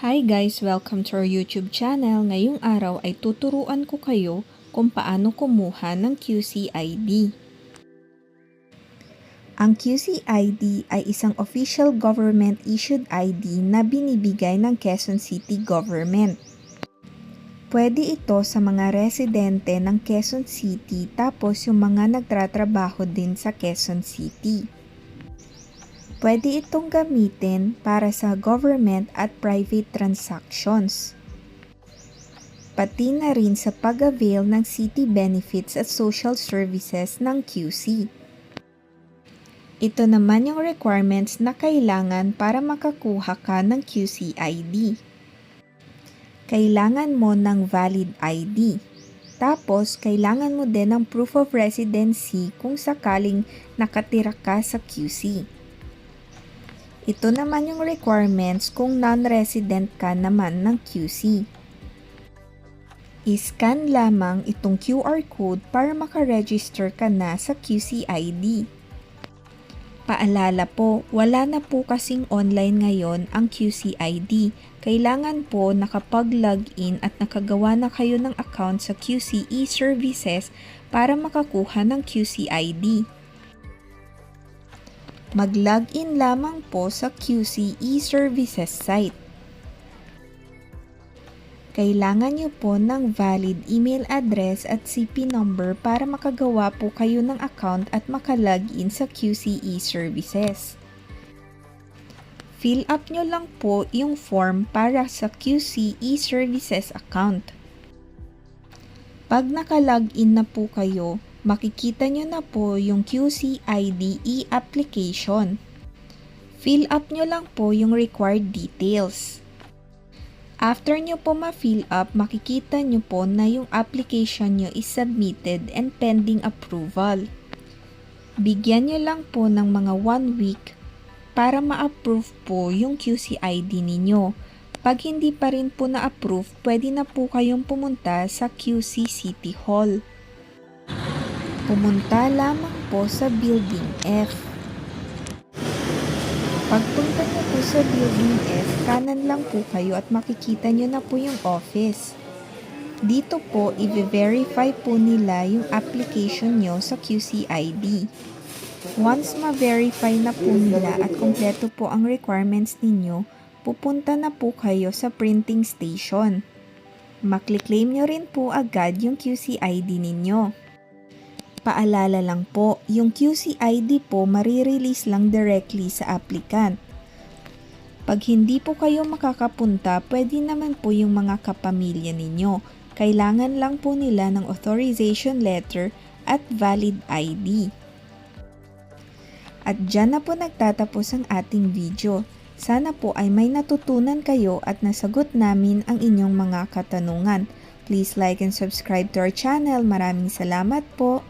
Hi guys! Welcome to our YouTube channel. Ngayong araw ay tuturuan ko kayo kung paano kumuha ng QCID. Ang QCID ay isang official government-issued ID na binibigay ng Quezon City Government. Pwede ito sa mga residente ng Quezon City tapos yung mga nagtratrabaho din sa Quezon City. Pwede itong gamitin para sa government at private transactions. Pati na rin sa pag-avail ng city benefits at social services ng QC. Ito naman yung requirements na kailangan para makakuha ka ng QCID. Kailangan mo ng valid ID. Tapos, kailangan mo din ng proof of residency kung sakaling nakatira ka sa QC. Ito naman yung requirements kung non-resident ka naman ng QC. I-scan lamang itong QR code para makaregister ka na sa QCID. Paalala po, wala na po kasing online ngayon ang QCID. Kailangan po nakapag-login at nakagawa na kayo ng account sa QC e-Services para makakuha ng QCID. Mag-login lamang po sa QC e-Services site. Kailangan nyo po ng valid email address at CP number para makagawa po kayo ng account at makalogin sa QC e-Services. Fill up nyo lang po yung form para sa QC e-Services account. Pag nakalogin na po kayo, makikita nyo na po yung QCID e-application. Fill up nyo lang po yung required details. After nyo po ma-fill up, makikita nyo po na yung application nyo is submitted and pending approval. Bigyan nyo lang po ng mga 1 week para ma-approve po yung QCID ninyo. Pag hindi pa rin po na-approve, pwede na po kayong pumunta sa QC City Hall. Pumunta lamang po sa Building F. Pagpunta nyo po sa Building F, kanan lang po kayo at makikita nyo na po yung office. Dito po, i-verify po nila yung application nyo sa QCID. Once ma-verify na po nila at kompleto po ang requirements ninyo, pupunta na po kayo sa printing station. Makli-claim nyo rin po agad yung QCID ninyo. Paalala lang po, yung QCID po marirelease lang directly sa applicant. Pag hindi po kayo makakapunta, pwede naman po yung mga kapamilya ninyo. Kailangan lang po nila ng authorization letter at valid ID. At dyan na po nagtatapos ang ating video. Sana po ay may natutunan kayo at nasagot namin ang inyong mga katanungan. Please like and subscribe to our channel. Maraming salamat po!